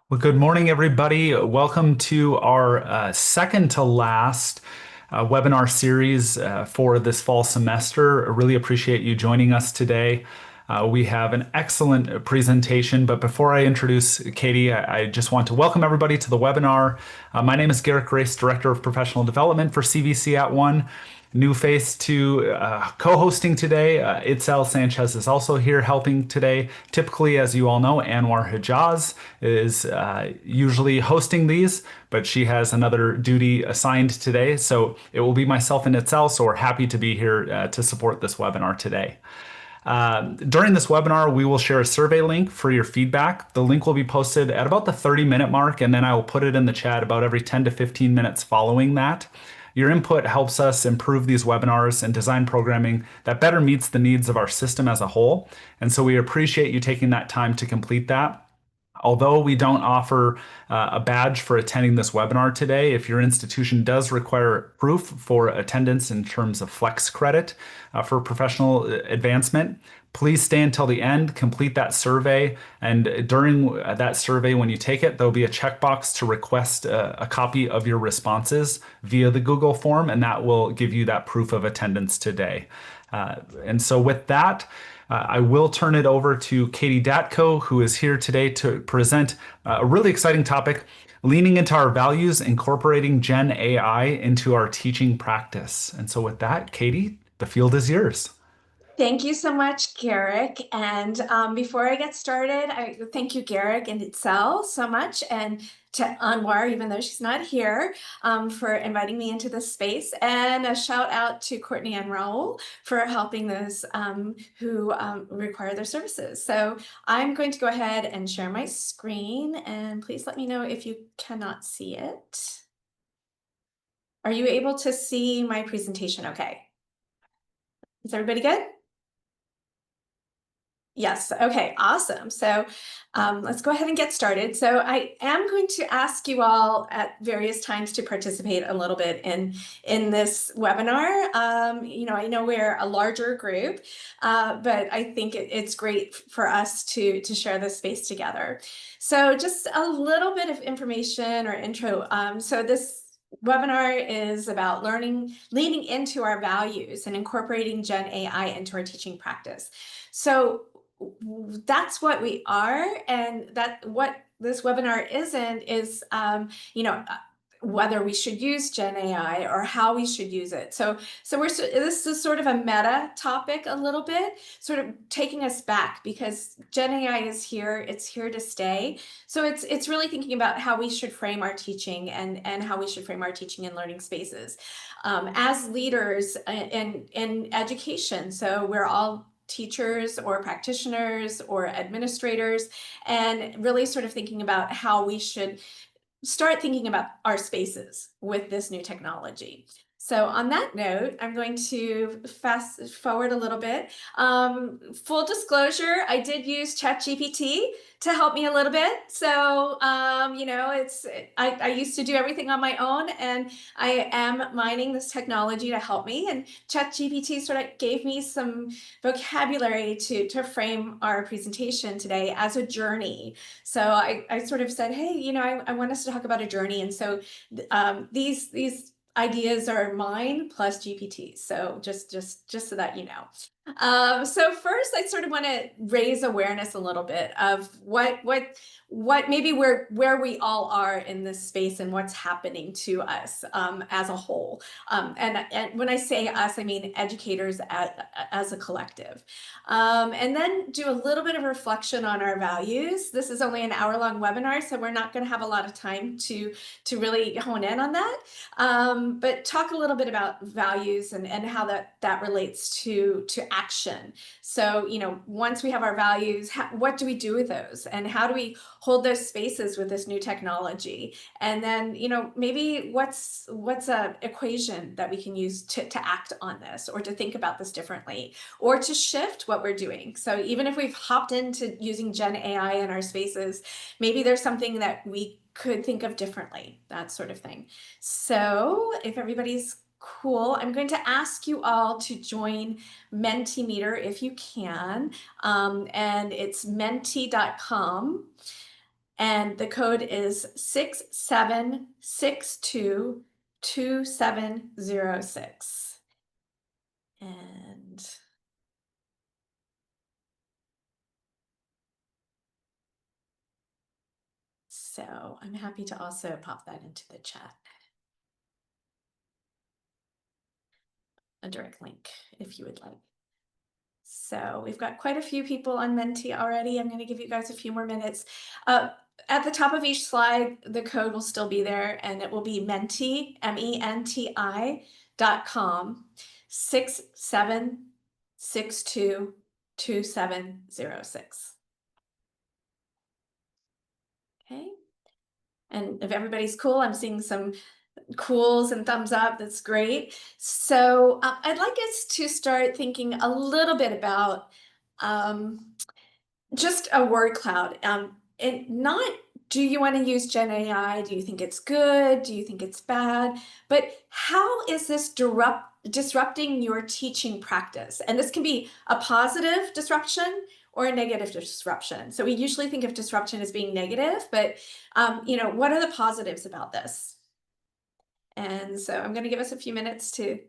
Well, good morning, everybody. Welcome to our second to last webinar series for this fall semester. I really appreciate you joining us today. We have an excellent presentation, but before I introduce Katie, I just want to welcome everybody to the webinar. My name is Garrett Grace, Director of Professional Development for CVC at One. New face to co-hosting today. Itzel Sanchez is also here helping today. Typically, as you all know, Anwar Hijaz is usually hosting these, but she has another duty assigned today. So it will be myself and Itzel. So we're happy to be here to support this webinar today. During this webinar, we will share a survey link for your feedback. The link will be posted at about the 30-minute mark, and then I will put it in the chat about every 10 to 15 minutes following that. Your input helps us improve these webinars and design programming that better meets the needs of our system as a whole. And so we appreciate you taking that time to complete that. Although we don't offer a badge for attending this webinar today, if your institution does require proof for attendance in terms of flex credit for professional advancement, please stay until the end, complete that survey, and during that survey, when you take it, there'll be a checkbox to request a copy of your responses via the Google form, and that will give you that proof of attendance today. And so with that, I will turn it over to Katie Datko, who is here today to present a really exciting topic, leaning into our values, incorporating Gen AI into our teaching practice. And so with that, Katie, the field is yours. Thank you so much, Garrick. And before I get started, I thank you, Garrick and Itzel, so much, and to Anwar, even though she's not here, for inviting me into this space. And a shout out to Courtney and Raul for helping those who require their services. So I'm going to go ahead and share my screen, and please let me know if you cannot see it. Are you able to see my presentation okay? Is everybody good? Yes. Okay. Awesome. So let's go ahead and get started. So I am going to ask you all at various times to participate a little bit in this webinar. I know we're a larger group, but I think it's great for us to share this space together. So just a little bit of information or intro. So this webinar is about leaning into our values and incorporating Gen AI into our teaching practice. So that's what we are, and that what this webinar isn't is whether we should use Gen AI or how we should use it. So this is sort of a meta topic a little bit, sort of taking us back, because Gen AI is here, it's here to stay. So it's really thinking about how we should frame our teaching and how we should frame our teaching and learning spaces as leaders in education. So we're all teachers or practitioners or administrators, and really sort of thinking about how we should start thinking about our spaces with this new technology. So on that note, I'm going to fast forward a little bit. Full disclosure, I did use ChatGPT to help me a little bit. So, I used to do everything on my own, and I am mining this technology to help me. And ChatGPT sort of gave me some vocabulary to frame our presentation today as a journey. So I sort of said, hey, I want us to talk about a journey. And so these ideas are mine plus GPT. So just so that you know. So first, I sort of want to raise awareness a little bit of what maybe where we all are in this space and what's happening to us as a whole. And when I say us, I mean educators as a collective. And then do a little bit of reflection on our values. This is only an hour-long webinar, so we're not going to have a lot of time to really hone in on that. But talk a little bit about values and how that relates to action. So, once we have our values, what do we do with those? And how do we hold those spaces with this new technology? And then, maybe what's a equation that we can use to act on this, or to think about this differently, or to shift what we're doing. So even if we've hopped into using Gen AI in our spaces, maybe there's something that we could think of differently, that sort of thing. So if everybody's cool, I'm going to ask you all to join Mentimeter if you can. And it's menti.com. And the code is 67622706. And so I'm happy to also pop that into the chat, a direct link if you would like. So we've got quite a few people on Menti already. I'm going to give you guys a few more minutes. At the top of each slide, the code will still be there, and it will be Menti, MENTI.com, 67622706. Okay. And if everybody's cool, I'm seeing some cools and thumbs up. That's great. So I'd like us to start thinking a little bit about just a word cloud. And not, do you want to use Gen AI? Do you think it's good? Do you think it's bad? But how is this disrupting your teaching practice? And this can be a positive disruption or a negative disruption. So we usually think of disruption as being negative, but what are the positives about this? And so I'm going to give us a few minutes to.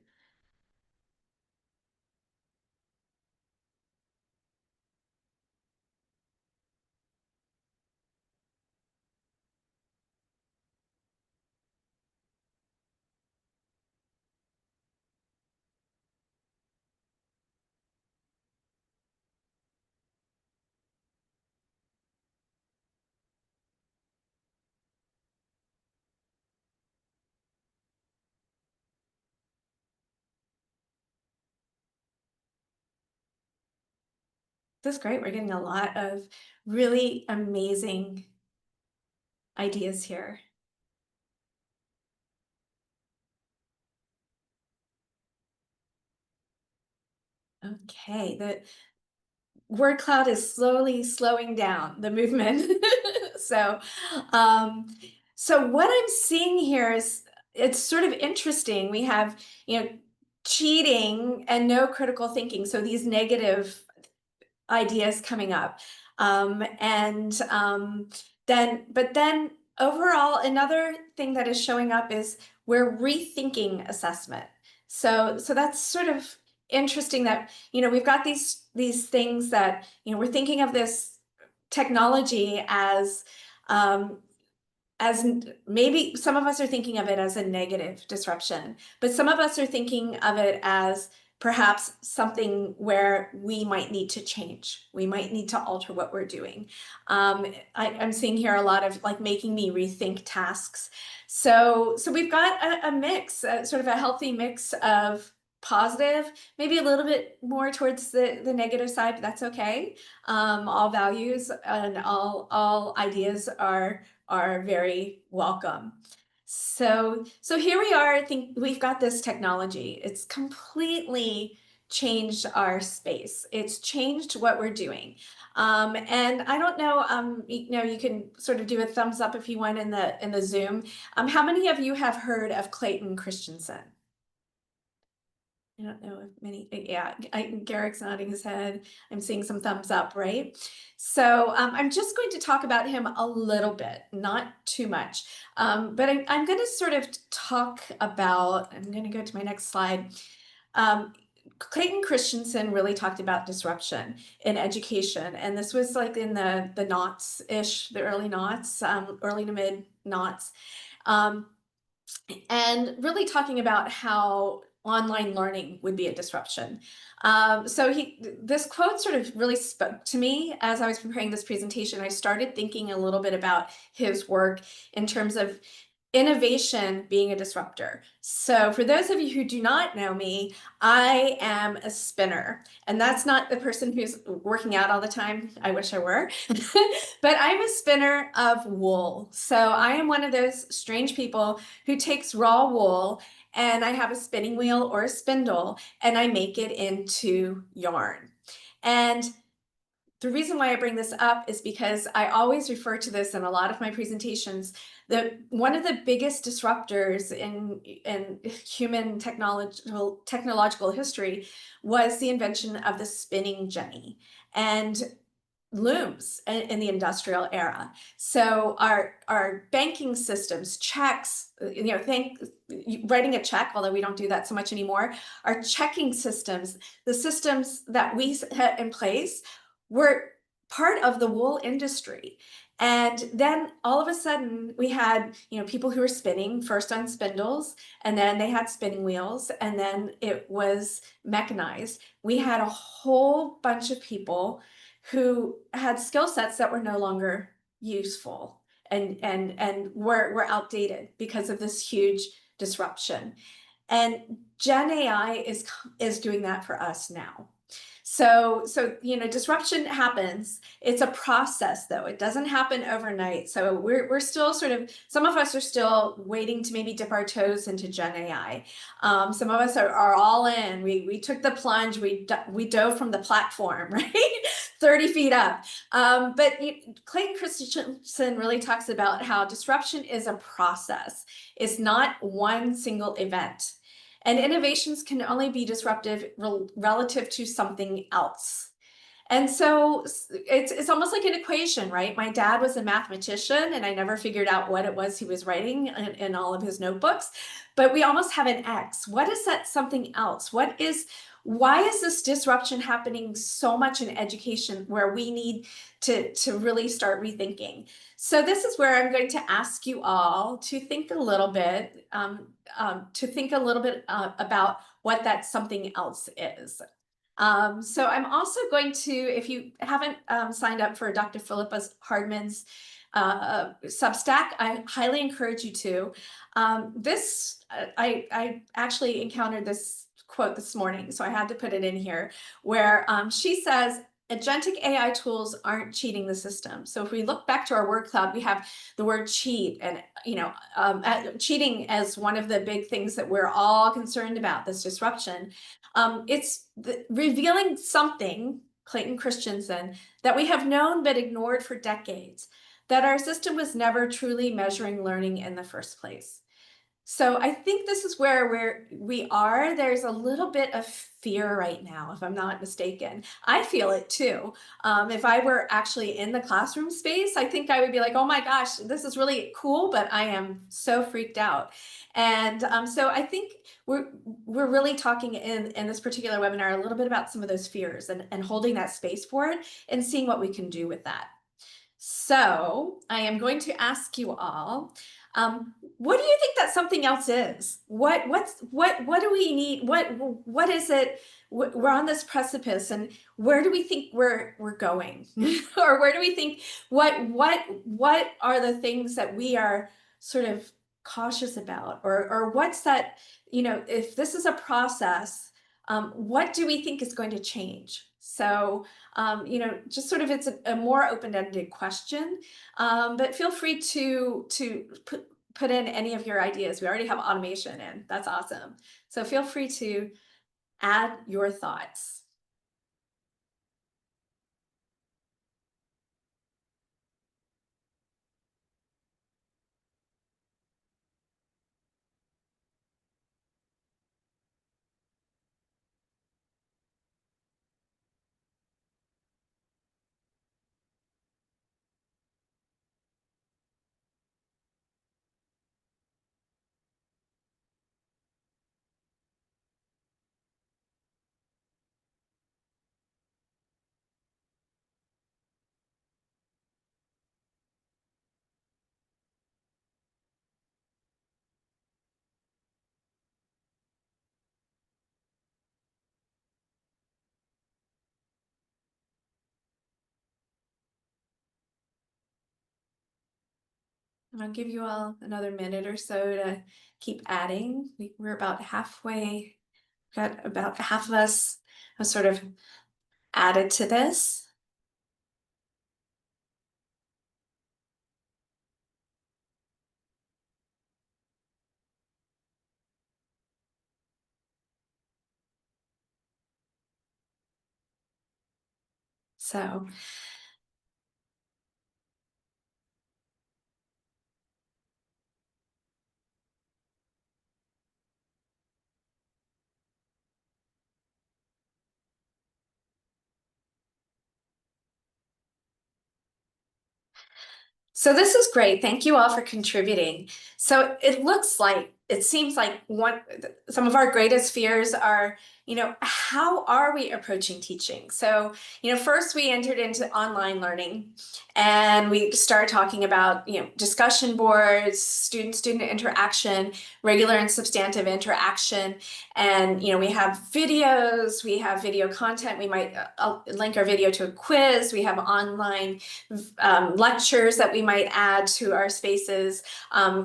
This is great. We're getting a lot of really amazing ideas here. Okay, the word cloud is slowly slowing down the movement. So, so what I'm seeing here is it's sort of interesting. We have, cheating and no critical thinking. So these negative ideas coming up. But then overall, another thing that is showing up is we're rethinking assessment. So that's sort of interesting that, we've got these things that, we're thinking of this technology as maybe some of us are thinking of it as a negative disruption, but some of us are thinking of it as perhaps something where we might need to change. We might need to alter what we're doing. I'm seeing here a lot of like making me rethink tasks. So we've got a mix, sort of a healthy mix of positive, maybe a little bit more towards the negative side, but that's okay. All values and all ideas are very welcome. So here we are. I think we've got this technology. It's completely changed our space. It's changed what we're doing. And I don't know, you can sort of do a thumbs up if you want in the Zoom. How many of you have heard of Clayton Christensen? I don't know if many, yeah, Garrick's nodding his head. I'm seeing some thumbs up, right? So I'm just going to talk about him a little bit, not too much. But I'm going to sort of talk about, I'm going to go to my next slide. Clayton Christensen really talked about disruption in education. And this was like in the noughts-ish, the early noughts, early to mid noughts. And really talking about how online learning would be a disruption. So this quote sort of really spoke to me as I was preparing this presentation. I started thinking a little bit about his work in terms of innovation being a disruptor. So for those of you who do not know me, I am a spinner. And that's not the person who's working out all the time. I wish I were. But I'm a spinner of wool. So I am one of those strange people who takes raw wool and I have a spinning wheel or a spindle and I make it into yarn. And the reason why I bring this up is because I always refer to this in a lot of my presentations, that one of the biggest disruptors in human technological history was the invention of the spinning jenny. And looms in the industrial era. So our banking systems, checks, writing a check, although we don't do that so much anymore, our checking systems, the systems that we set in place were part of the wool industry. And then all of a sudden we had, people who were spinning first on spindles, and then they had spinning wheels, and then it was mechanized. We had a whole bunch of people who had skill sets that were no longer useful and were outdated because of this huge disruption. And Gen AI is doing that for us now. So disruption happens. It's a process, though. It doesn't happen overnight. So we're still sort of, some of us are still waiting to maybe dip our toes into Gen AI. Some of us are all in. We took the plunge. We dove from the platform, right? 30 feet up. But Clayton Christensen really talks about how disruption is a process. It's not one single event. And innovations can only be disruptive relative to something else. And so it's almost like an equation, right? My dad was a mathematician, and I never figured out what it was he was writing in all of his notebooks. But we almost have an X. What is that something else? Why is this disruption happening so much in education where we need to really start rethinking? So this is where I'm going to ask you all to think a little bit, about what that something else is. So I'm also going to, if you haven't signed up for Dr. Philippa Hardman's Substack, I highly encourage you to. I actually encountered this quote this morning, so I had to put it in here, where she says, agentic AI tools aren't cheating the system. So if we look back to our word cloud, we have the word cheat, and cheating as one of the big things that we're all concerned about, this disruption. It's revealing something, Clayton Christensen, that we have known but ignored for decades, that our system was never truly measuring learning in the first place. So I think this is where we are. There's a little bit of fear right now, if I'm not mistaken. I feel it too. If I were actually in the classroom space, I think I would be like, oh my gosh, this is really cool, but I am so freaked out. And so I think we're really talking in this particular webinar a little bit about some of those fears and holding that space for it and seeing what we can do with that. So I am going to ask you all, what do you think that something else is? What do we need? What is it? We're on this precipice, and where do we think we're going? Or where do we think, what are the things that we are sort of cautious about? Or what's that, if this is a process, what do we think is going to change? So, just sort of, it's a more open-ended question, but feel free to put in any of your ideas. We already have automation in. That's awesome. So feel free to add your thoughts. I'll give you all another minute or so to keep adding. We're about halfway, got about half of us have sort of added to this. So So this is great. Thank you all for contributing. So it seems like some of our greatest fears are, how are we approaching teaching? So, first we entered into online learning and we started talking about, discussion boards, student-student interaction, regular and substantive interaction. And, we have videos, we have video content. We might link our video to a quiz. We have online lectures that we might add to our spaces,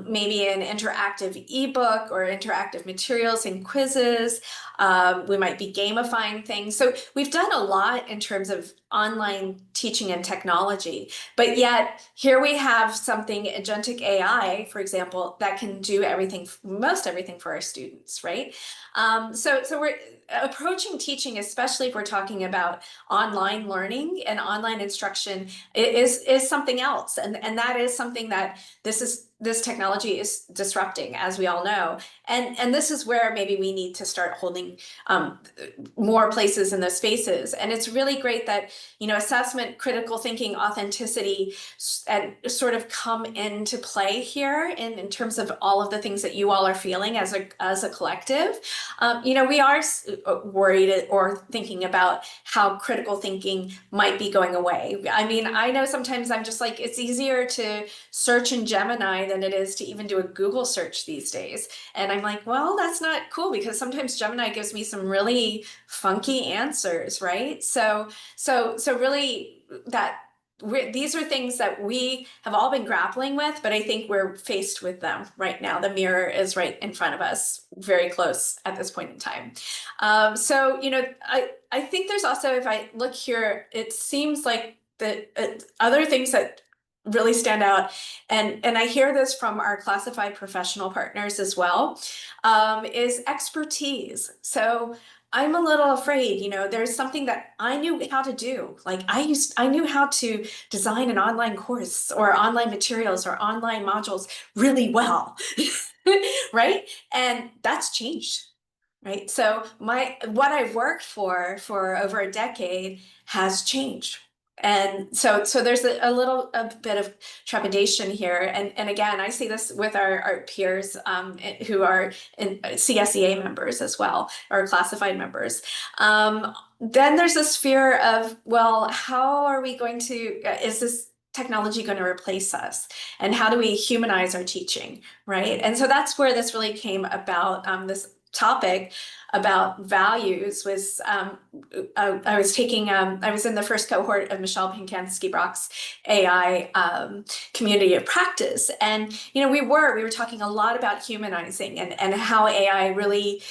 maybe an interactive ebook or interactive materials and quizzes. We might be gamifying things. So we've done a lot in terms of online teaching and technology, but yet here we have something, agentic AI, for example, that can do everything, most everything for our students, right? So we're approaching teaching, especially if we're talking about online learning and online instruction, is something else, and that is something that this technology is disrupting, as we all know, and this is where maybe we need to start holding more places in those spaces. And it's really great that assessment, critical thinking, authenticity, and sort of come into play here in terms of all of the things that you all are feeling as a collective. We are worried or thinking about how critical thinking might be going away. I mean, I know sometimes I'm just like, it's easier to search in Gemini than it is to even do a Google search these days. And I'm like, well, that's not cool, because sometimes Gemini gives me some really funky answers, right? So really these are things that we have all been grappling with, but I think we're faced with them right now. The mirror is right in front of us, very close at this point in time. I think there's also, if I look here, it seems like the other things that really stand out, and I hear this from our classified professional partners as well, is expertise. So I'm a little afraid, there's something that I knew how to do. Like I knew how to design an online course or online materials or online modules really well, right? And that's changed, right? So what I've worked for over a decade has changed. And so there's a bit of trepidation here. And again, I see this with our peers who are CSEA members as well, or classified members. Then there's this fear of, well, how are we going to, is this technology going to replace us? And how do we humanize our teaching, right? And so that's where this really came about, this topic about values was I was in the first cohort of Michelle Pankowski-Brock's AI community of practice, and we were talking a lot about humanizing and how AI really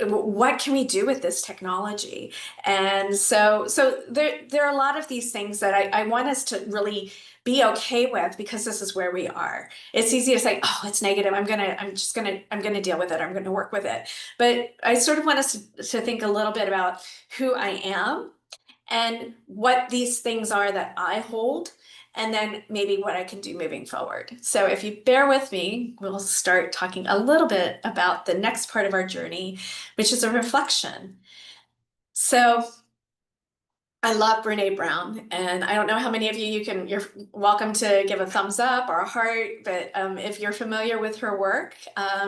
what can we do with this technology. And so there are a lot of these things that I want us to really be okay with, because this is where we are. It's easy to say, oh, it's negative. I'm gonna deal with it. I'm gonna work with it. But I sort of want us to think a little bit about who I am and what these things are that I hold, and then maybe what I can do moving forward. So if you bear with me, we'll start talking a little bit about the next part of our journey, which is a reflection. So I love Brene Brown, and I don't know how many of you're welcome to give a thumbs up or a heart, but if you're familiar with her work,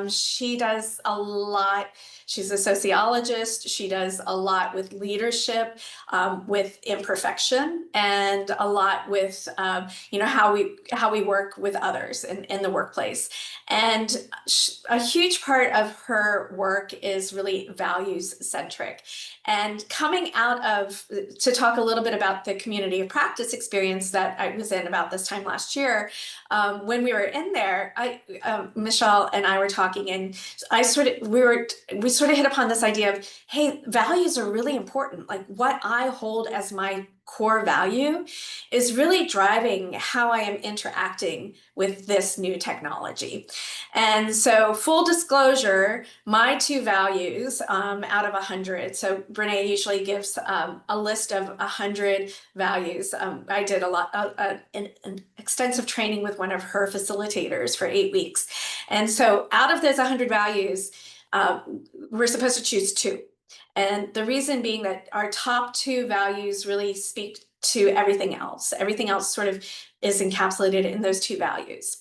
she does a lot. She's a sociologist. She does a lot with leadership, with imperfection, and a lot with how we work with others in the workplace. And a huge part of her work is really values centric. And coming out of, to talk a little bit about the community of practice experience that I was in about this time last year, when we were in there, Michelle and I were talking, and we sort of hit upon this idea of, hey, values are really important. Like what I hold as my core value is really driving how I am interacting with this new technology. And so full disclosure, my two values out of 100. So Brene usually gives a list of 100 values. I did an extensive training with one of her facilitators for 8 weeks. And so out of those 100 values, we're supposed to choose two. And the reason being that our top two values really speak to everything else. Everything else sort of is encapsulated in those two values.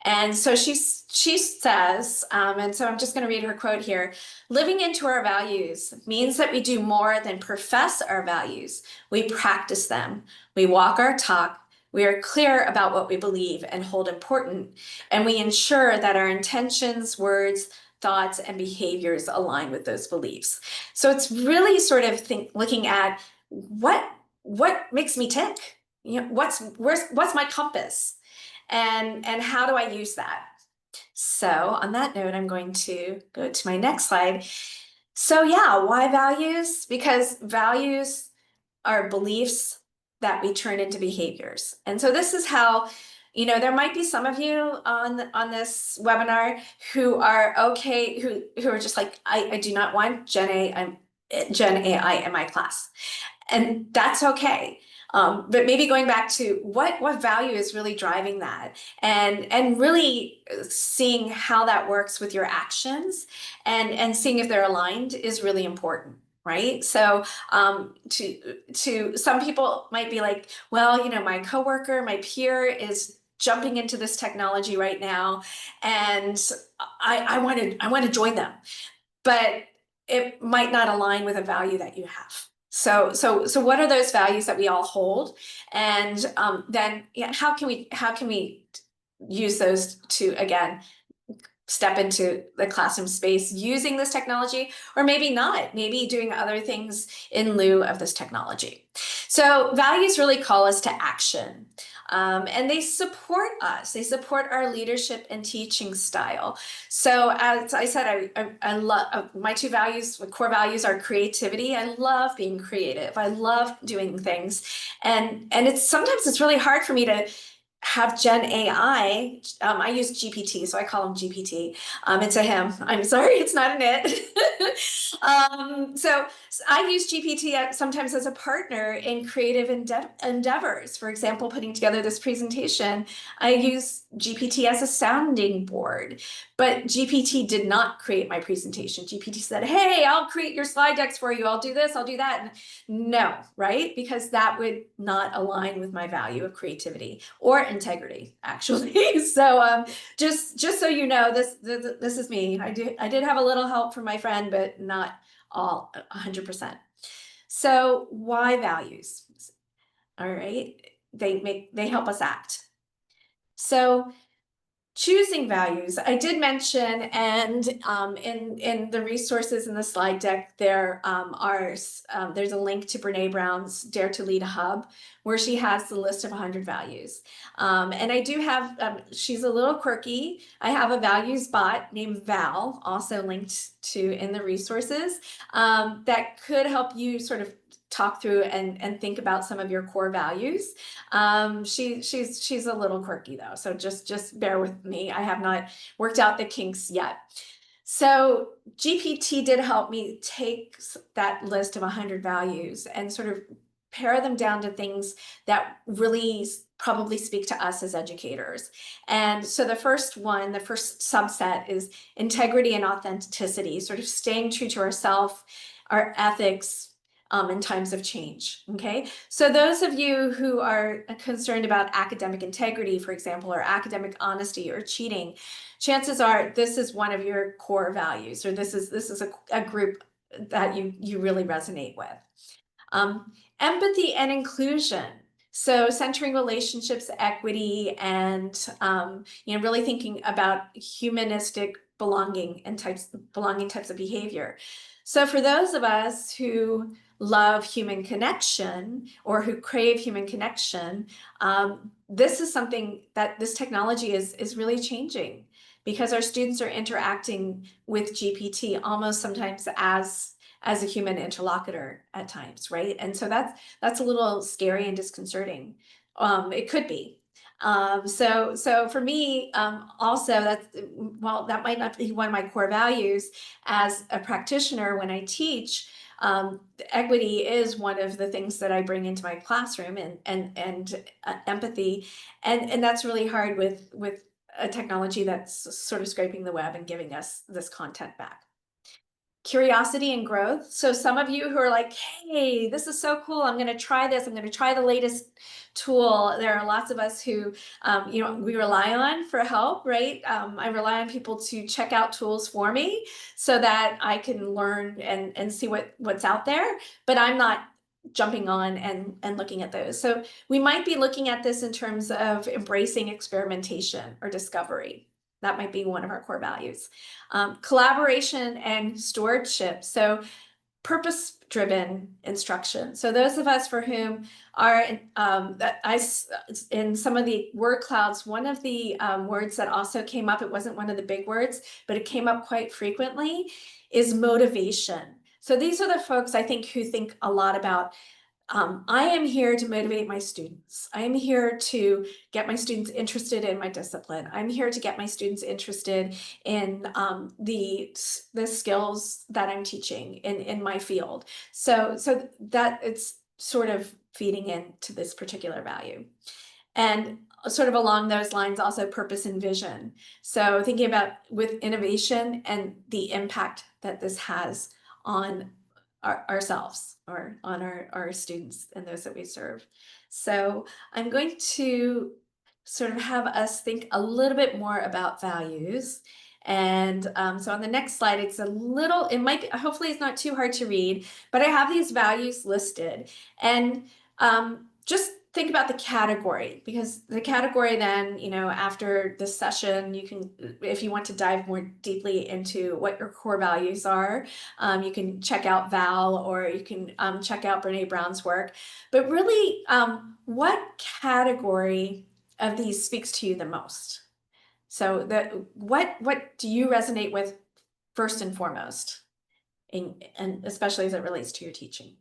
And so she says, and so I'm just going to read her quote here. Living into our values means that we do more than profess our values. We practice them. We walk our talk. We are clear about what we believe and hold important, and we ensure that our intentions, words, thoughts, and behaviors align with those beliefs. So it's really sort of looking at what makes me tick? What's my compass? And how do I use that? So on that note, I'm going to go to my next slide. So yeah, why values? Because values are beliefs that we turn into behaviors. And so this is how, there might be some of you on this webinar who are okay, who are just like, I do not want Gen AI in my class. And that's okay. But maybe going back to what value is really driving that, and really seeing how that works with your actions, and seeing if they're aligned is really important, right? So to some people might be like, well, my coworker, my peer is jumping into this technology right now, and I want to join them, but it might not align with a value that you have. So what are those values that we all hold? And then how can we use those to, again, step into the classroom space using this technology, or maybe not, maybe doing other things in lieu of this technology. So values really call us to action. And they support us. They support our leadership and teaching style. So as I said, I love my two values, core values are creativity. I love being creative. I love doing things. And sometimes it's really hard for me to have Gen AI. I use GPT, so I call him GPT. It's a him. I'm sorry, it's not an it. So I use GPT sometimes as a partner in creative endeavors. For example, putting together this presentation, I use GPT as a sounding board. But GPT did not create my presentation. GPT said, hey, I'll create your slide decks for you. I'll do this, I'll do that. And no, right? Because that would not align with my value of creativity or integrity, actually. So just so you know, this is me. I did have a little help from my friend, but not all 100%. So why values? All right. They help us act. So choosing values, I did mention, and in the resources in the slide deck, there's a link to Brene Brown's Dare to Lead Hub, where she has the list of 100 values. And I do have, she's a little quirky. I have a values bot named Val, also linked to in the resources, that could help you sort of talk through and think about some of your core values. She's a little quirky though, so just bear with me. I have not worked out the kinks yet. So GPT did help me take that list of 100 values and sort of pare them down to things that really probably speak to us as educators. And so the first subset is integrity and authenticity, sort of staying true to ourselves, our ethics, in times of change. Okay, so those of you who are concerned about academic integrity, for example, or academic honesty or cheating, chances are this is one of your core values, or this is a group that you really resonate with. Empathy and inclusion. So centering relationships, equity, and really thinking about humanistic belonging types of behavior. So for those of us who love human connection or who crave human connection, this is something that this technology is really changing, because our students are interacting with GPT almost sometimes as a human interlocutor at times, right? And so that's a little scary and disconcerting. It could be. So for me, also that might not be one of my core values as a practitioner when I teach. Equity is one of the things that I bring into my classroom, and empathy, and that's really hard with a technology that's sort of scraping the web and giving us this content back. curiosity and growth. So some of you who are like, hey, this is so cool. I'm going to try this. I'm going to try the latest tool. There are lots of us who, we rely on for help, right? I rely on people to check out tools for me so that I can learn and see what's out there. But I'm not jumping on and looking at those. So we might be looking at this in terms of embracing experimentation or discovery. That might be one of our core values. Collaboration and stewardship. So purpose-driven instruction. So those of us for whom are in some of the word clouds, one of the words that also came up, it wasn't one of the big words, but it came up quite frequently, is motivation. So these are the folks I think who think a lot about I am here to motivate my students. I am here to get my students interested in my discipline. I'm here to get my students interested in the skills that I'm teaching in my field. So that it's sort of feeding into this particular value. And sort of along those lines, also purpose and vision. So thinking about with innovation and the impact that this has on ourselves or on our students and those that we serve. So I'm going to sort of have us think a little bit more about values. And so on the next slide, it's a little, it might be, hopefully it's not too hard to read, but I have these values listed. And just think about the category, because the category then, after this session, you can, if you want to dive more deeply into what your core values are, you can check out Val, or you can check out Brene Brown's work. But really, what category of these speaks to you the most? So what do you resonate with first and foremost, and especially as it relates to your teaching?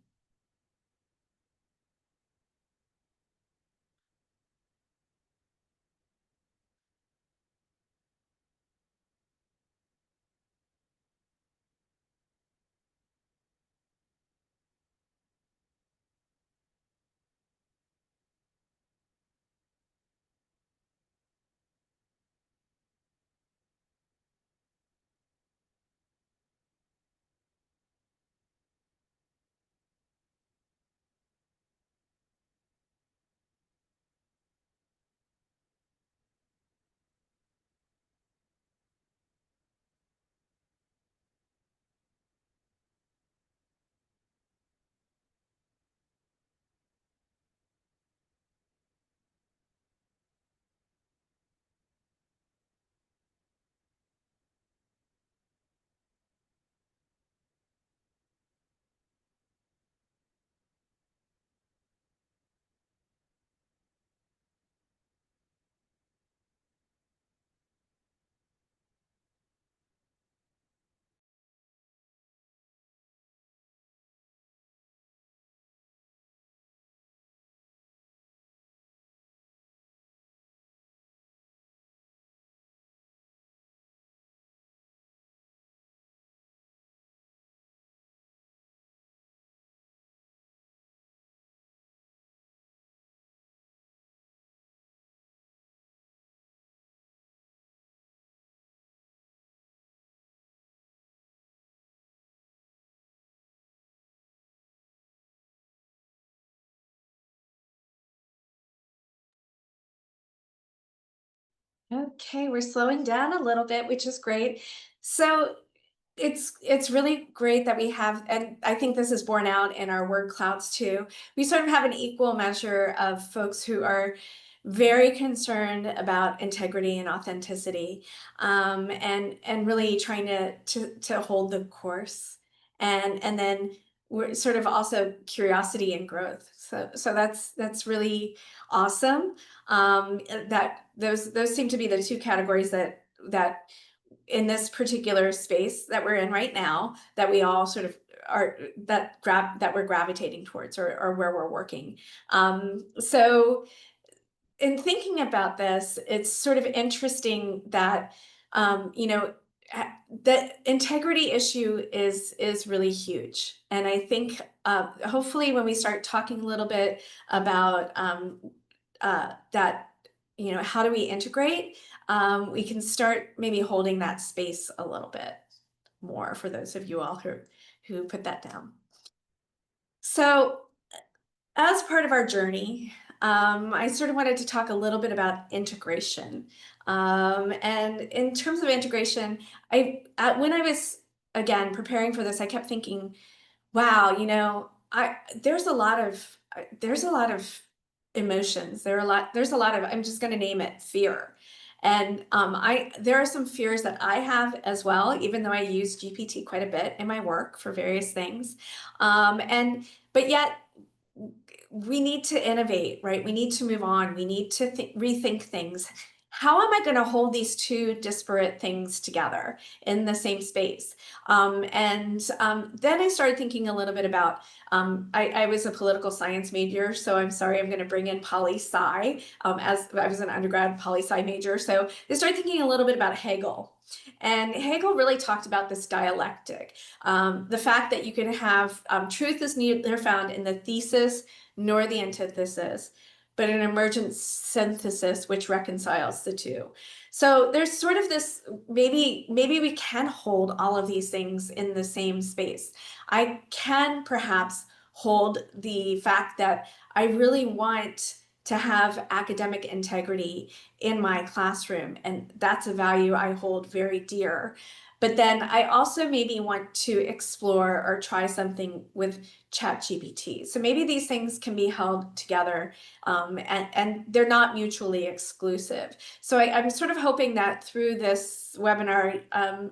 Okay, we're slowing down a little bit, which is great. So it's really great that we have, and I think this is borne out in our word clouds too. We sort of have an equal measure of folks who are very concerned about integrity and authenticity, and really trying to hold the course, and then we're sort of also curiosity and growth. So that's really awesome. That those seem to be the two categories that in this particular space that we're in right now, that we all sort of are that we're gravitating towards, or where we're working. So in thinking about this, it's sort of interesting that the integrity issue is really huge, and I think hopefully when we start talking a little bit about that, how do we integrate, we can start maybe holding that space a little bit. more for those of you all who put that down. So as part of our journey, I sort of wanted to talk a little bit about integration. And in terms of integration, when I was again preparing for this, I kept thinking, wow, I there's a lot of emotions. There's a lot of, I'm just going to name it, fear. And there are some fears that I have as well, even though I use GPT quite a bit in my work for various things. But yet we need to innovate, right? We need to move on. We need to rethink things. How am I going to hold these two disparate things together in the same space? Then I started thinking a little bit about, I was a political science major, so I'm sorry, I'm going to bring in poli-sci, as I was an undergrad poli-sci major. So I started thinking a little bit about Hegel. And Hegel really talked about this dialectic, the fact that you can have truth is neither found in the thesis nor the antithesis, but an emergent synthesis which reconciles the two. So there's sort of this, maybe we can hold all of these things in the same space. I can perhaps hold the fact that I really want to have academic integrity in my classroom, and that's a value I hold very dear. But then I also maybe want to explore or try something with ChatGPT. So maybe these things can be held together, and they're not mutually exclusive. So I'm sort of hoping that through this webinar,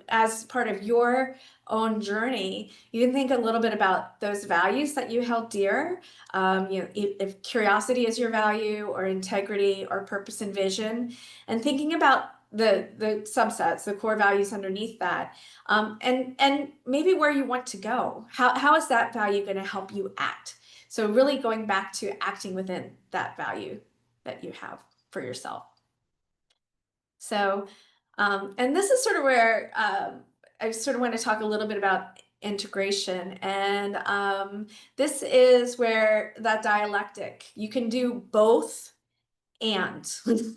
as part of your own journey, you can think a little bit about those values that you held dear. If curiosity is your value, or integrity, or purpose and vision, and thinking about the subsets, the core values underneath that, and maybe where you want to go. How is that value going to help you act? So really going back to acting within that value that you have for yourself. So, and this is sort of where I sort of want to talk a little bit about integration. And this is where that dialectic, you can do both and. And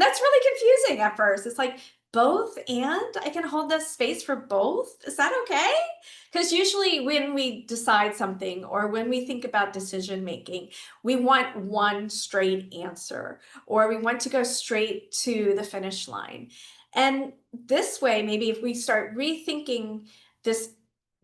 that's really confusing at first. It's like, both and I can hold this space for both? Is that okay? Because usually when we decide something, or when we think about decision making, we want one straight answer, or we want to go straight to the finish line. And this way, maybe if we start rethinking this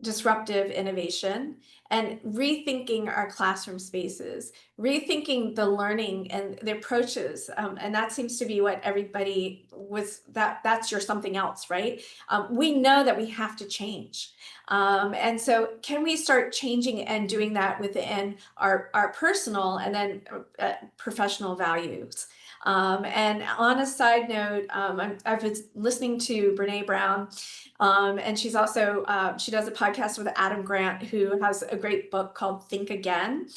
disruptive innovation and rethinking our classroom spaces, rethinking the learning and the approaches, and that seems to be what everybody was, that's your something else, right? We know that we have to change. And so can we start changing and doing that within our personal and then professional values? And on a side note, I've been listening to Brene Brown, and she's also, she does a podcast with Adam Grant, who has a great book called Think Again.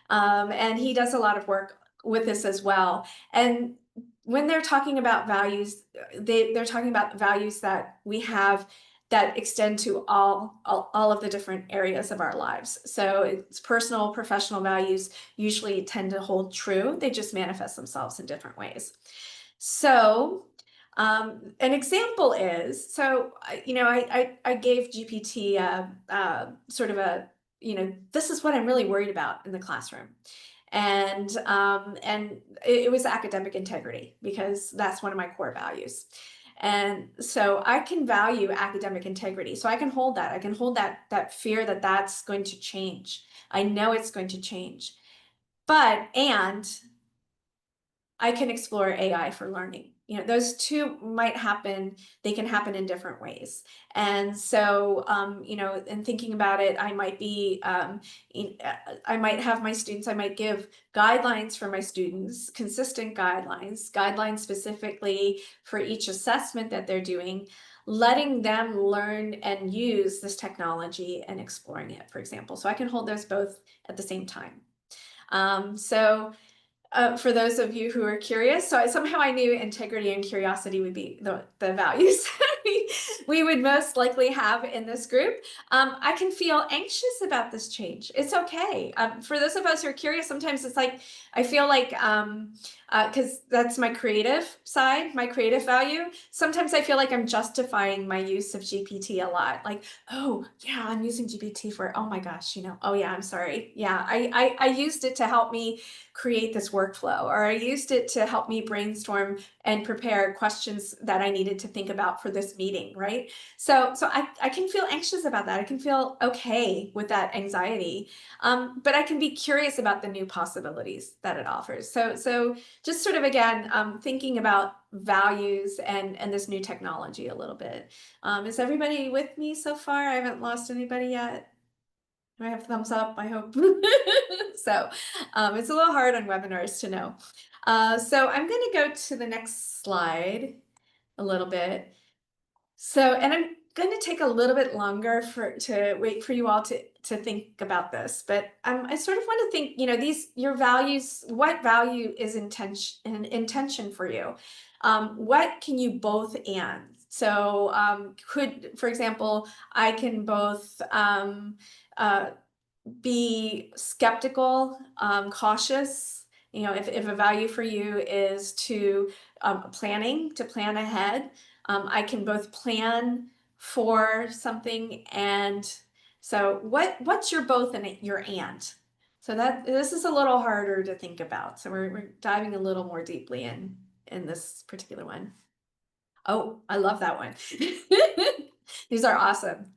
And he does a lot of work with this as well. And when they're talking about values, they're talking about values that we have that extend to all of the different areas of our lives. So it's personal, professional values usually tend to hold true. They just manifest themselves in different ways. So an example is, so I gave GPT sort of a, this is what I'm really worried about in the classroom. And it was academic integrity, because that's one of my core values. And so I can value academic integrity. So I can hold that. I can hold that fear that that's going to change. I know it's going to change. And I can explore AI for learning. Those two might happen. They can happen in different ways. And so, in thinking about it, I might be, I might have my students, I might give guidelines for my students, consistent guidelines specifically for each assessment that they're doing, letting them learn and use this technology and exploring it, for example. So I can hold those both at the same time. For those of you who are curious, so somehow I knew integrity and curiosity would be the values we would most likely have in this group. I can feel anxious about this change. It's okay. For those of us who are curious, sometimes it's like, I feel like because that's my creative side, my creative value. Sometimes I feel like I'm justifying my use of GPT a lot. Like, oh yeah, I'm using GPT for, oh my gosh, oh yeah, I'm sorry. Yeah, I used it to help me create this workflow, or I used it to help me brainstorm and prepare questions that I needed to think about for this meeting, right? So I can feel anxious about that. I can feel okay with that anxiety. But I can be curious about the new possibilities that it offers. So just sort of again, thinking about values and this new technology a little bit. Is everybody with me so far? I haven't lost anybody yet. Do I have thumbs up? I hope. So it's a little hard on webinars to know. So I'm going to go to the next slide a little bit. So, and I'm going to take a little bit longer to wait for you all to think about this, but I sort of want to think, these your values. What value is intention for you? What can you both and? So, for example, I can both uh, be skeptical, cautious. If a value for you is to plan ahead, I can both plan for something and so what's your both and your and? So that this is a little harder to think about. So we're diving a little more deeply in this particular one. Oh, I love that one. These are awesome.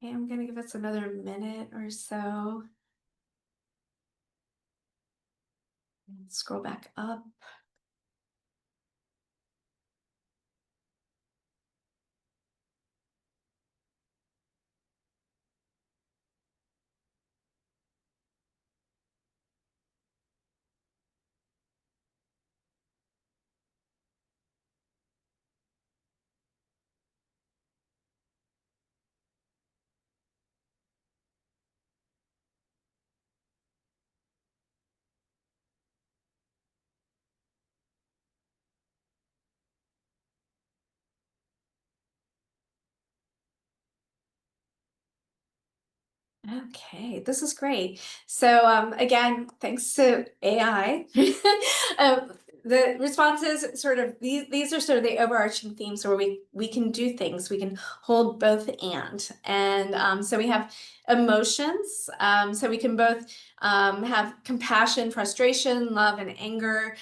Okay, I'm gonna give us another minute or so. Scroll back up. Okay, this is great. So again, thanks to AI, the responses sort of these are sort of the overarching themes where we can do things, we can hold both and so we have emotions, so we can both have compassion, frustration, love, and anger.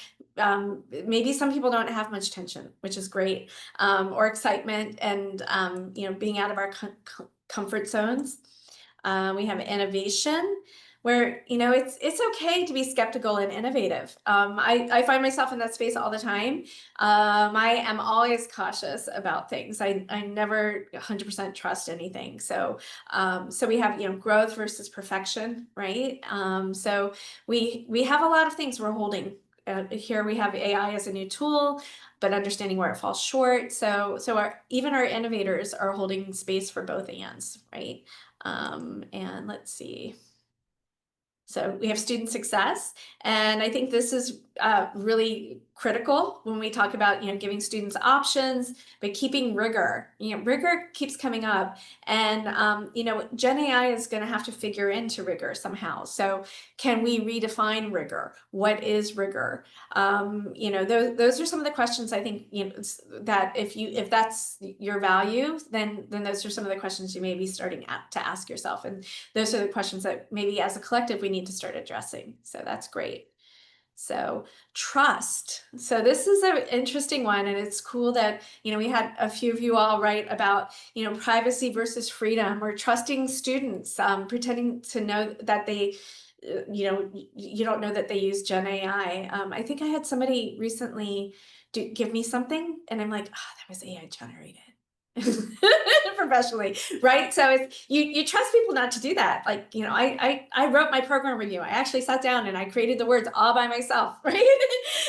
Maybe some people don't have much tension, which is great, or excitement and being out of our comfort zones. We have innovation, where, it's okay to be skeptical and innovative. I find myself in that space all the time. I am always cautious about things. I never 100% trust anything. So we have, growth versus perfection, right? So we have a lot of things we're holding. Here we have AI as a new tool, but understanding where it falls short. So even our innovators are holding space for both ands, right? And let's see. So we have student success, and I think this is really critical when we talk about, giving students options, but keeping rigor. Rigor keeps coming up, and Gen AI is going to have to figure into rigor somehow. So can we redefine rigor? What is rigor? Those are some of the questions I think, that if that's your value, then those are some of the questions you may be starting to ask yourself, and those are the questions that maybe as a collective we need to start addressing. So that's great. So trust. So this is an interesting one, and it's cool that, we had a few of you all write about, privacy versus freedom, or trusting students, pretending to know that they, you don't know that they use Gen AI. I think I had somebody recently give me something, and I'm like, oh, that was AI generated. Professionally, right? So it's you trust people not to do that. Like, I wrote my program review. I actually sat down and I created the words all by myself, right?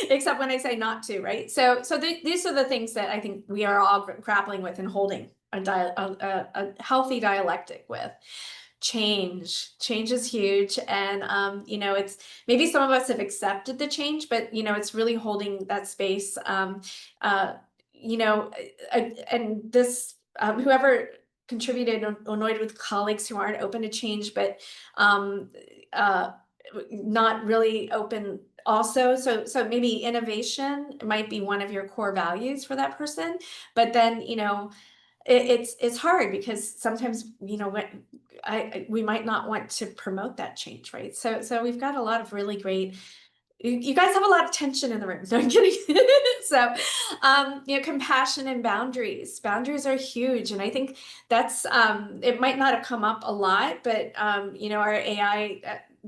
Except when I say not to, right? So these are the things that I think we are all grappling with and holding a healthy dialectic with. Change is huge, and it's maybe some of us have accepted the change, but it's really holding that space. And this, whoever contributed, annoyed with colleagues who aren't open to change, but uh, not really open also. So maybe innovation might be one of your core values for that person, but then it's hard because sometimes we might not want to promote that change, right? So we've got a lot of really great. You guys have a lot of tension in the room. No, I'm kidding. So, compassion and boundaries. Boundaries are huge, and I think that's it might not have come up a lot, but our AI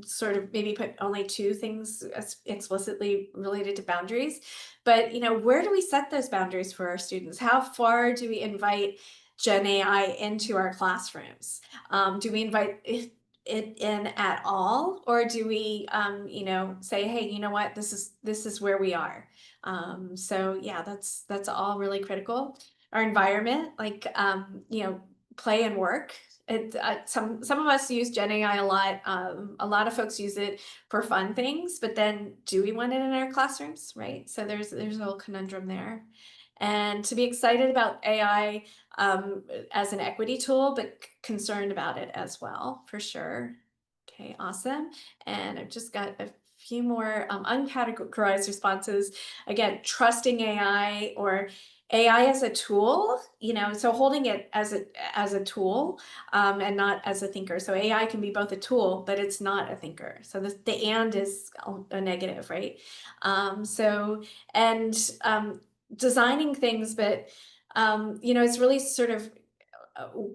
sort of maybe put only two things explicitly related to boundaries. But where do we set those boundaries for our students? How far do we invite Gen AI into our classrooms? Do we invite it in at all, or do we say, hey, you know what, this is where we are? So yeah, that's all really critical. Our environment, like play and work. Some of us use Gen AI a lot. A lot of folks use it for fun things, but then do we want it in our classrooms, right? So there's a little conundrum there. And to be excited about AI as an equity tool, but concerned about it as well, for sure. Okay, awesome. And I've just got a few more uncategorized responses. Again, trusting AI, or AI as a tool, so holding it as a tool, and not as a thinker. So AI can be both a tool, but it's not a thinker. So the and is a negative, right? So, and designing things, but it's really sort of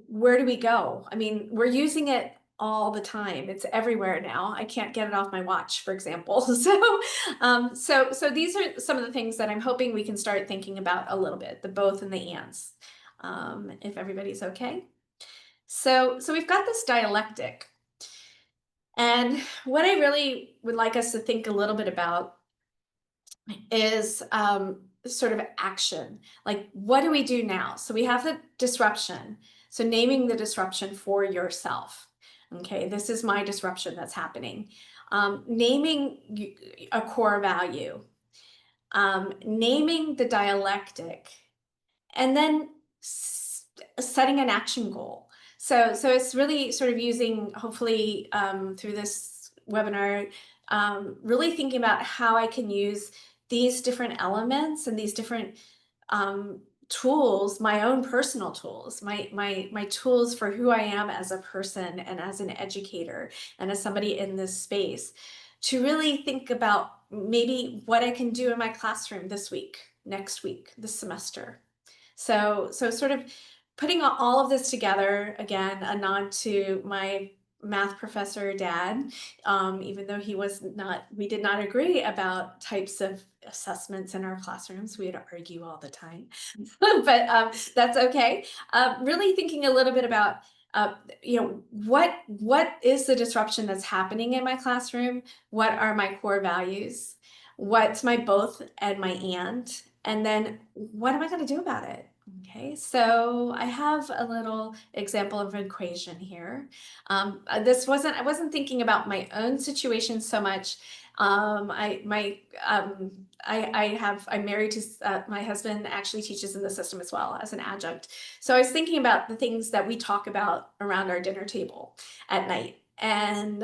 where do we go? I mean, we're using it all the time. It's everywhere now. I can't get it off my watch, for example. So these are some of the things that I'm hoping we can start thinking about a little bit, the both and the ands, if everybody's okay. So we've got this dialectic. And what I really would like us to think a little bit about is sort of action. Like, what do we do now? So we have the disruption. So naming the disruption for yourself. Okay, this is my disruption that's happening. Naming a core value, naming the dialectic, and then setting an action goal. So it's really sort of using, hopefully through this webinar, really thinking about how I can use these different elements and these different tools, my own personal tools, my tools for who I am as a person and as an educator and as somebody in this space, to really think about maybe what I can do in my classroom this week, next week, this semester. So sort of putting all of this together, again, a nod to my math professor dad, even though we did not agree about types of assessments in our classrooms. We'd argue all the time, but that's okay. Really thinking a little bit about, what is the disruption that's happening in my classroom? What are my core values? What's my both and my and then what am I going to do about it? Okay, so I have a little example of an equation here. I wasn't thinking about my own situation so much. I'm married to, my husband actually teaches in the system as well as an adjunct. So I was thinking about the things that we talk about around our dinner table at night. And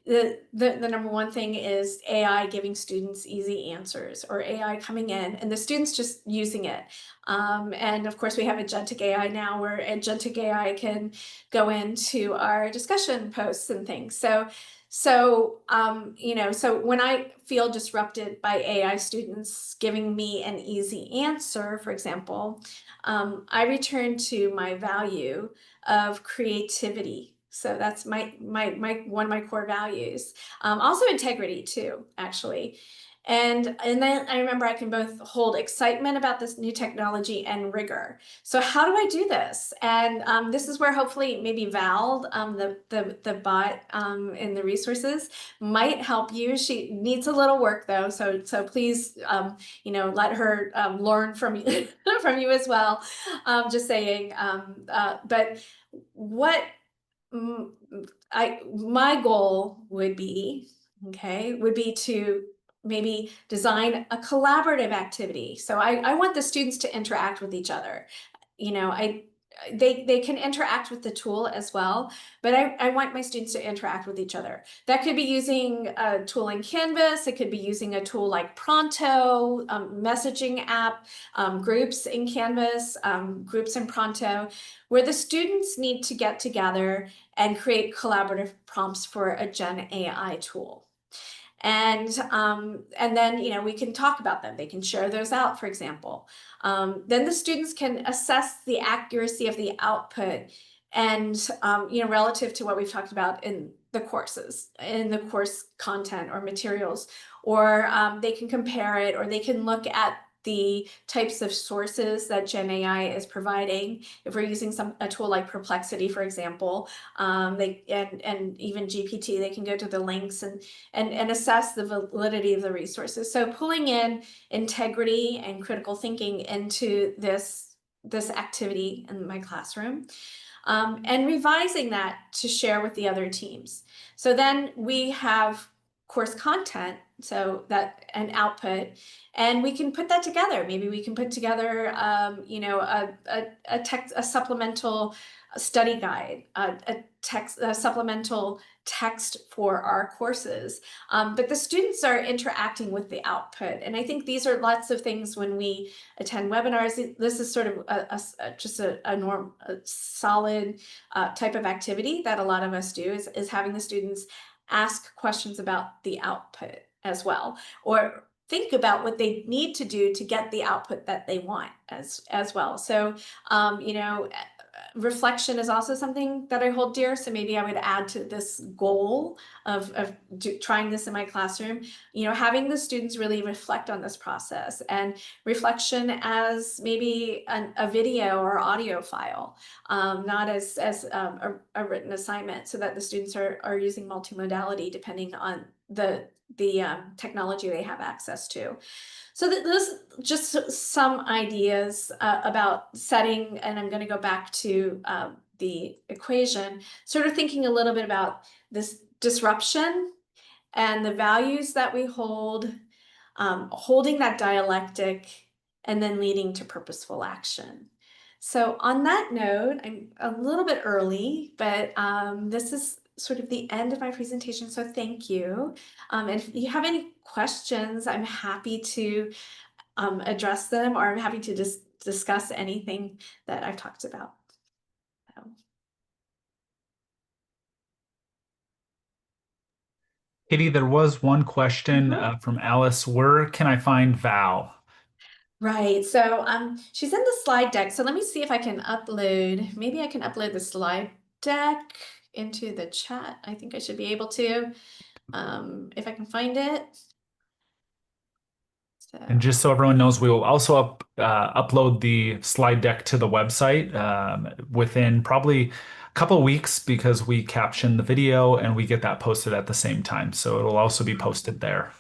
the number one thing is AI giving students easy answers, or AI coming in and the students just using it. And of course, we have agentic AI now, where agentic AI can go into our discussion posts and things. So when I feel disrupted by AI students giving me an easy answer, for example, I return to my value of creativity. So that's my one of my core values. Also integrity too, actually. And then I remember I can both hold excitement about this new technology and rigor. So how do I do this? And this is where hopefully maybe Val, the bot in the resources, might help you. She needs a little work though, so please let her learn from you from you as well. Just saying. But what mm, my goal would be, okay, would be to maybe design a collaborative activity. So I want the students to interact with each other. You know, they can interact with the tool as well, but I want my students to interact with each other. That could be using a tool in Canvas. It could be using a tool like Pronto, messaging app, groups in Canvas, groups in Pronto, where the students need to get together and create collaborative prompts for a Gen AI tool. And then we can talk about them. They can share those out, for example. Then the students can assess the accuracy of the output and relative to what we've talked about in the courses, in the course content or materials, or they can compare it, or they can look at the types of sources that GenAI is providing. If we're using a tool like Perplexity, for example, and even GPT, they can go to the links and assess the validity of the resources. So pulling in integrity and critical thinking into this activity in my classroom, and revising that to share with the other teams. So then we have course content, so that an output, and we can put that together. Maybe we can put together a supplemental study guide, a supplemental text for our courses. But the students are interacting with the output, and I think these are lots of things when we attend webinars. This is sort of just a solid type of activity that a lot of us do, is having the students ask questions about the output as well, or think about what they need to do to get the output that they want as well. So reflection is also something that I hold dear. So maybe I would add to this goal of trying this in my classroom, having the students really reflect on this process, and reflection as maybe a video or audio file, not as a written assignment, so that the students are using multimodality depending on the technology they have access to. So those just some ideas about setting, and I'm going to go back to the equation, sort of thinking a little bit about this disruption and the values that we hold, holding that dialectic, and then leading to purposeful action. So on that note, I'm a little bit early, but this is sort of the end of my presentation, so thank you. And if you have any questions, I'm happy to address them, or I'm happy to discuss anything that I've talked about. So. Katie, there was one question Mhm. from Alice. Where can I find Val? Right, so she's in the slide deck. So let me see if I can upload. Maybe I can upload the slide deck. into the chat. I think I should be able to, if I can find it. And just so So everyone knows, we will also upload the slide deck to the website within probably a couple of weeks because we caption the video and we get that posted at the same time. So it'll also be posted there.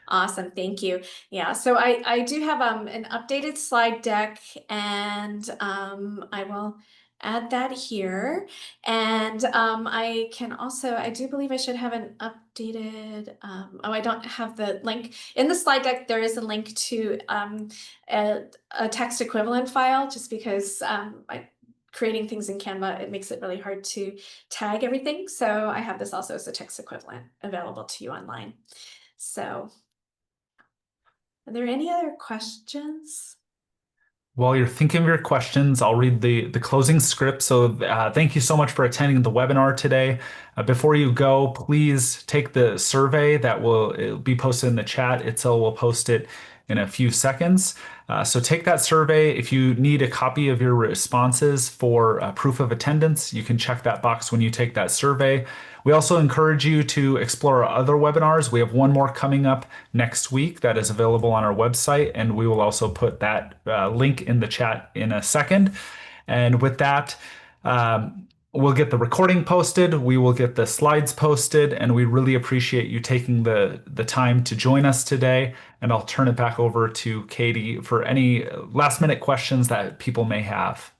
awesome, thank you. Yeah, so I do have an updated slide deck, and I will add that here. And I can also, I do believe I should have an updated, oh, I don't have the link. In the slide deck, there is a link to a text equivalent file, just because creating things in Canva, it makes it really hard to tag everything. So I have this also as a text equivalent available to you online. So are there any other questions? While you're thinking of your questions, I'll read the closing script. So thank you so much for attending the webinar today. Before you go, please take the survey that it'll be posted in the chat. Itzel will post it in a few seconds. So take that survey. If you need a copy of your responses for proof of attendance, you can check that box when you take that survey. We also encourage you to explore our other webinars. We have one more coming up next week that is available on our website, and we will also put that link in the chat in a second. And with that, we'll get the recording posted, we will get the slides posted, and we really appreciate you taking the time to join us today. And I'll turn it back over to Katie for any last minute questions that people may have.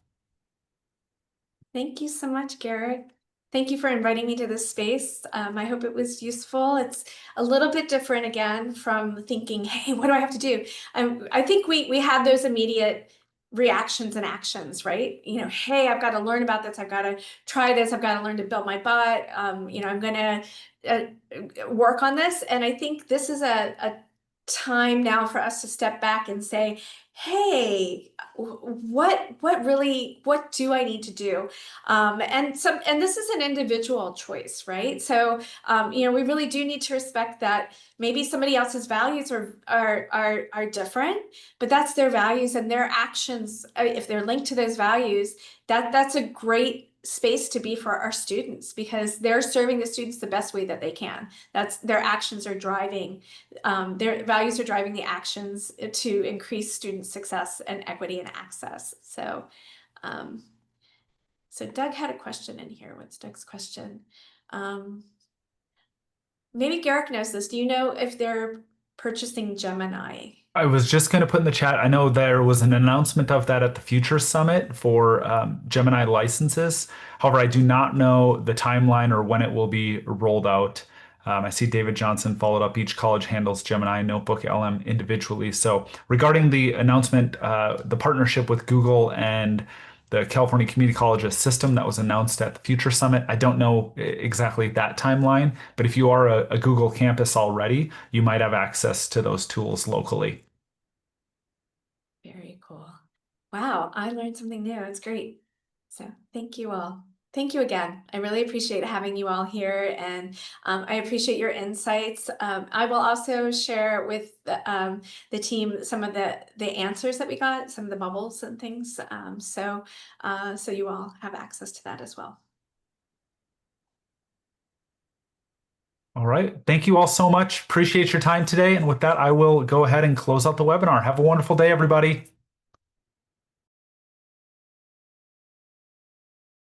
Thank you so much, Garrett. Thank you for inviting me to this space. I hope it was useful. It's a little bit different again from thinking, hey, what do I have to do? I think we have those immediate reactions and actions, right? Hey, I've got to learn about this. I've got to try this. I've got to learn to build my bot. I'm going to work on this. And I think this is a time now for us to step back and say, hey, what do I need to do? And this is an individual choice, right? So we really do need to respect that maybe somebody else's values are different, but that's their values and their actions. If they're linked to those values, that's a great space to be for our students, because they're serving the students the best way that they can. That's their actions are driving, their values are driving the actions to increase student success and equity and access. Um, so Doug had a question in here. What's Doug's question? Maybe Garrick knows this. Do you know if they're purchasing Gemini? I was just going to put in the chat. I know there was an announcement of that at the Future Summit for Gemini licenses. However, I do not know the timeline or when it will be rolled out. I see David Johnson followed up. Each college handles Gemini Notebook LM individually. So regarding the announcement, the partnership with Google and the California Community Colleges system that was announced at the Future Summit, I don't know exactly that timeline, but if you are a Google campus already, you might have access to those tools locally. Very cool. Wow, I learned something new. It's great. So thank you all. Thank you again. I really appreciate having you all here, and I appreciate your insights. I will also share with the team some of the answers that we got, some of the bubbles and things, so you all have access to that as well. All right. Thank you all so much. Appreciate your time today. And with that, I will go ahead and close out the webinar. Have a wonderful day, everybody.